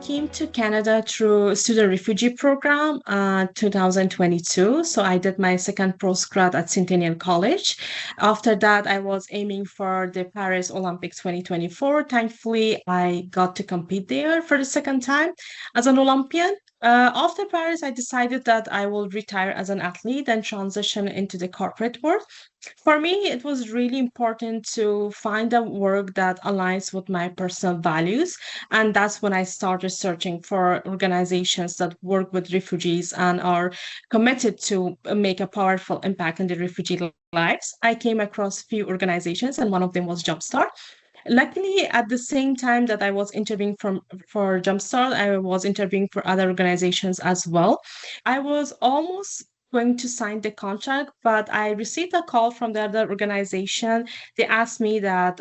came to Canada through student refugee program 2022. So I did my second postgrad at Centennial College. After that, I was aiming for the Paris Olympics 2024. Thankfully, I got to compete there for the second time as an Olympian. After Paris, I decided that I will retire as an athlete and transition into the corporate world. For me, it was really important to find a work that aligns with my personal values. And that's when I started searching for organizations that work with refugees and are committed to make a powerful impact in the refugee lives. I came across few organizations, and one of them was Jumpstart. Luckily, at the same time that I was interviewing for Jumpstart, I was interviewing for other organizations as well. I was almost going to sign the contract, but I received a call from the other organization. They asked me that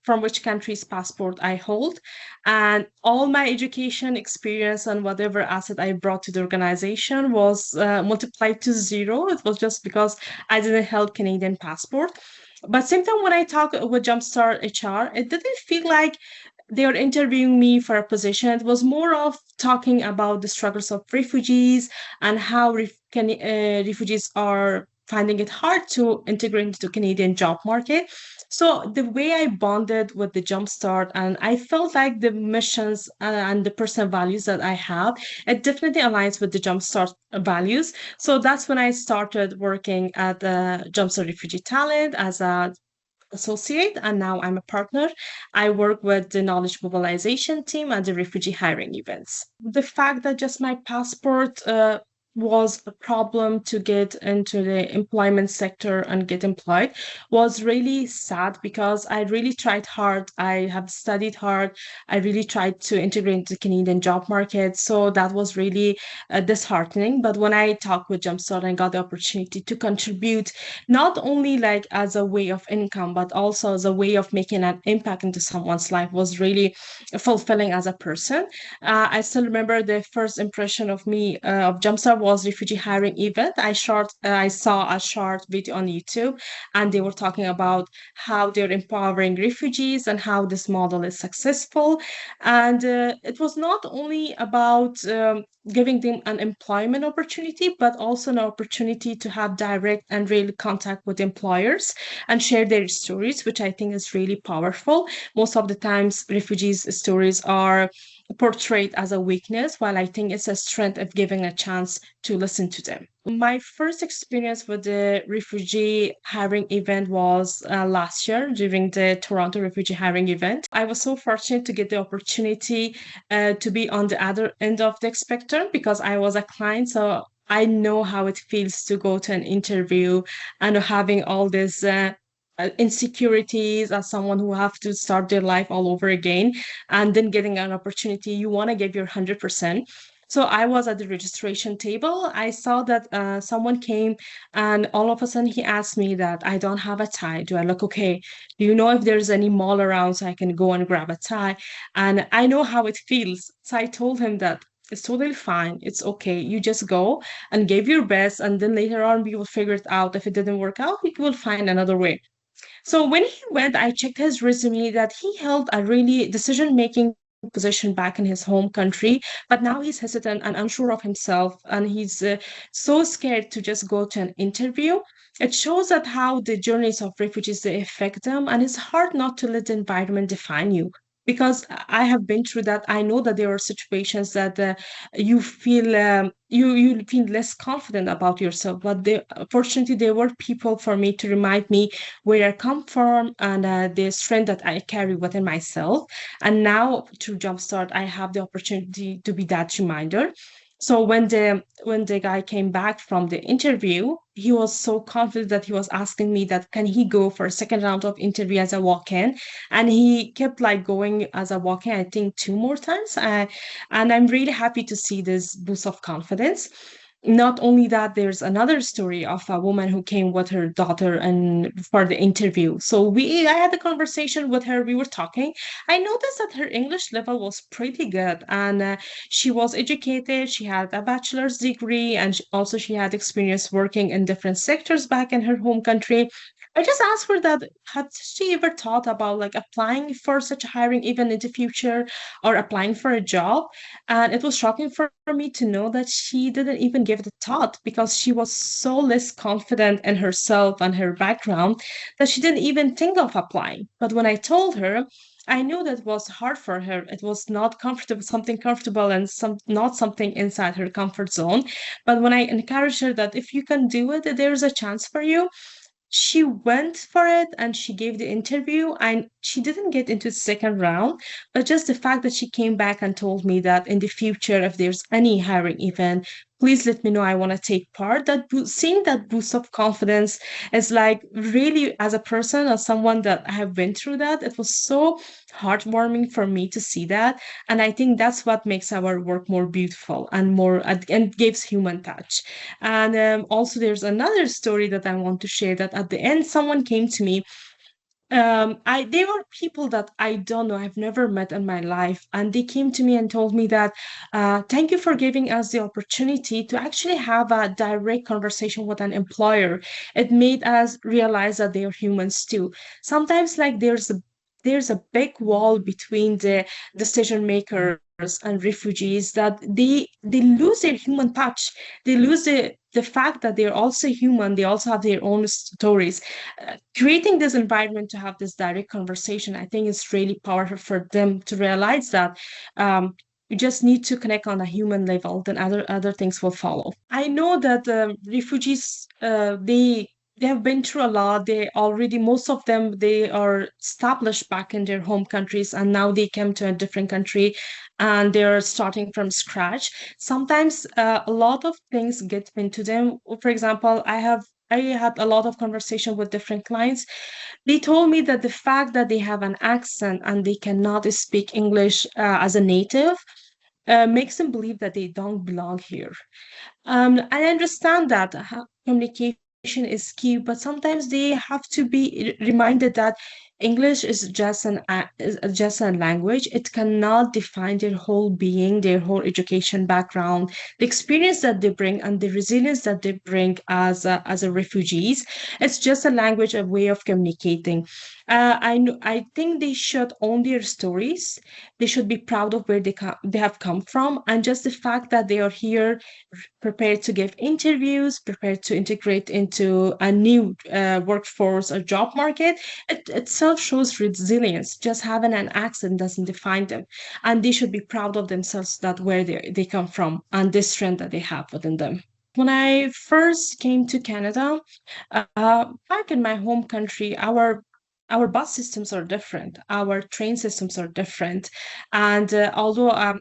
from which country's passport I hold, and all my education experience and whatever asset I brought to the organization was multiplied to zero. It was just because I didn't hold Canadian passport. But same time when I talk with Jumpstart HR, it didn't feel like they were interviewing me for a position. It was more of talking about the struggles of refugees and how refugees are finding it hard to integrate into the Canadian job market. So the way I bonded with the Jumpstart, and I felt like the missions and the personal values that I have, it definitely aligns with the Jumpstart values. So that's when I started working at Jumpstart Refugee Talent as a associate, and now I'm a partner. I work with the knowledge mobilization team and the refugee hiring events. The fact that just my passport was a problem to get into the employment sector and get employed was really sad because I really tried hard. I have studied hard. I really tried to integrate into the Canadian job market. So that was really disheartening. But when I talked with Jumpstart and got the opportunity to contribute not only like as a way of income, but also as a way of making an impact into someone's life was really fulfilling as a person. I still remember the first impression of me of Jumpstart was refugee hiring event. I saw a short video on YouTube, and they were talking about how they're empowering refugees and how this model is successful. And it was not only about giving them an employment opportunity, but also an opportunity to have direct and real contact with employers and share their stories, which I think is really powerful. Most of the times, refugees' stories are portrayed as a weakness, while I think it's a strength of giving a chance to listen to them. My first experience with the refugee hiring event was last year during the Toronto refugee hiring event. I was so fortunate to get the opportunity to be on the other end of the spectrum because I was a client. So I know how it feels to go to an interview and having all this insecurities as someone who have to start their life all over again and then getting an opportunity. You want to give your 100%. So I was at the registration table. I saw that someone came, and all of a sudden he asked me that I don't have a tie. Do I look okay? Do you know if there's any mall around so I can go and grab a tie? And I know how it feels. So I told him that it's totally fine. It's okay. You just go and give your best, and then later on we will figure it out. If it didn't work out, we will find another way. So when he went, I checked his resume that he held a really decision-making position back in his home country, but now he's hesitant and unsure of himself, and he's so scared to just go to an interview. It shows that how the journeys of refugees they affect them, and it's hard not to let the environment define you. Because I have been through that, I know that there are situations that you feel less confident about yourself. But fortunately, there were people for me to remind me where I come from and the strength that I carry within myself. And now through Jumpstart, I have the opportunity to be that reminder. So when the guy came back from the interview, he was so confident that he was asking me that can he go for a second round of interview as a walk-in, and he kept like going as a walk-in, I think two more times. And I'm really happy to see this boost of confidence. Not only that, there's another story of a woman who came with her daughter and for the interview. So I had a conversation with her. We were talking. I noticed that her English level was pretty good, and she was educated. She had a bachelor's degree, and also she had experience working in different sectors back in her home country. I just asked her that had she ever thought about like applying for such hiring even in the future or applying for a job? And it was shocking for me to know that she didn't even give it a thought because she was so less confident in herself and her background that she didn't even think of applying. But when I told her, I knew that was hard for her. It was not comfortable, something comfortable and some not something inside her comfort zone. But when I encouraged her that if you can do it, there's a chance for you, she went for it and she gave the interview and she didn't get into the second round, but just the fact that she came back and told me that in the future if there's any hiring event, please let me know, I want to take part. Seeing that boost of confidence is like really, as a person, as someone that I have been through that, it was so heartwarming for me to see that. And I think that's what makes our work more beautiful and more and gives human touch. And also, there's another story that I want to share that at the end, someone came to me. I They were people that I don't know, I've never met in my life, and they came to me and told me that, thank you for giving us the opportunity to actually have a direct conversation with an employer. It made us realize that they are humans too. Sometimes, like there's a big wall between the decision makers and refugees that they lose their human touch. They lose the fact that they're also human. They also have their own stories. Creating this environment to have this direct conversation, I think is really powerful for them to realize that you just need to connect on a human level, then other things will follow. I know that refugees, they have been through a lot. They already, most of them, they are established back in their home countries, and now they came to a different country, and they're starting from scratch. Sometimes a lot of things get into them. For example, I had a lot of conversation with different clients. They told me that the fact that they have an accent and they cannot speak English as a native makes them believe that they don't belong here. I understand that communication is key, but sometimes they have to be reminded that English is just a language. It cannot define their whole being, their whole education background, the experience that they bring, and the resilience that they bring as a refugees. It's just a language, a way of communicating. I think they should own their stories. They should be proud of where they have come from, and just the fact that they are here prepared to give interviews, prepared to integrate into a new workforce or job market, it itself shows resilience. Just having an accent doesn't define them. And they should be proud of themselves that where they come from and this strength that they have within them. When I first came to Canada, back in my home country, our bus systems are different, our train systems are different, and although I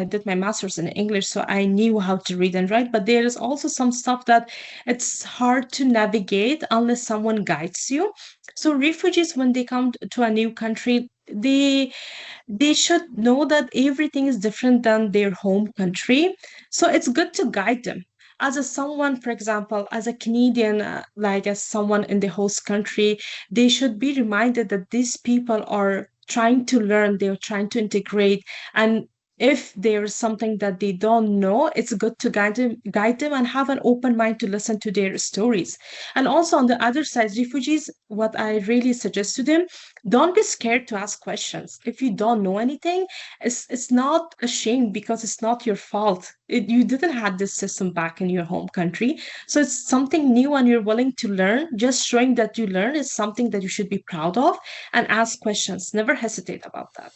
did my master's in English, so I knew how to read and write, but there is also some stuff that it's hard to navigate unless someone guides you. So refugees, when they come to a new country, they should know that everything is different than their home country. So it's good to guide them. As a someone, for example, as a Canadian, like as someone in the host country, they should be reminded that these people are trying to learn, they're trying to integrate. And if there's something that they don't know, it's good to guide them and have an open mind to listen to their stories. And also on the other side, refugees, what I really suggest to them, don't be scared to ask questions. If you don't know anything, it's not a shame because it's not your fault. You didn't have this system back in your home country. So it's something new and you're willing to learn. Just showing that you learn is something that you should be proud of, and ask questions. Never hesitate about that.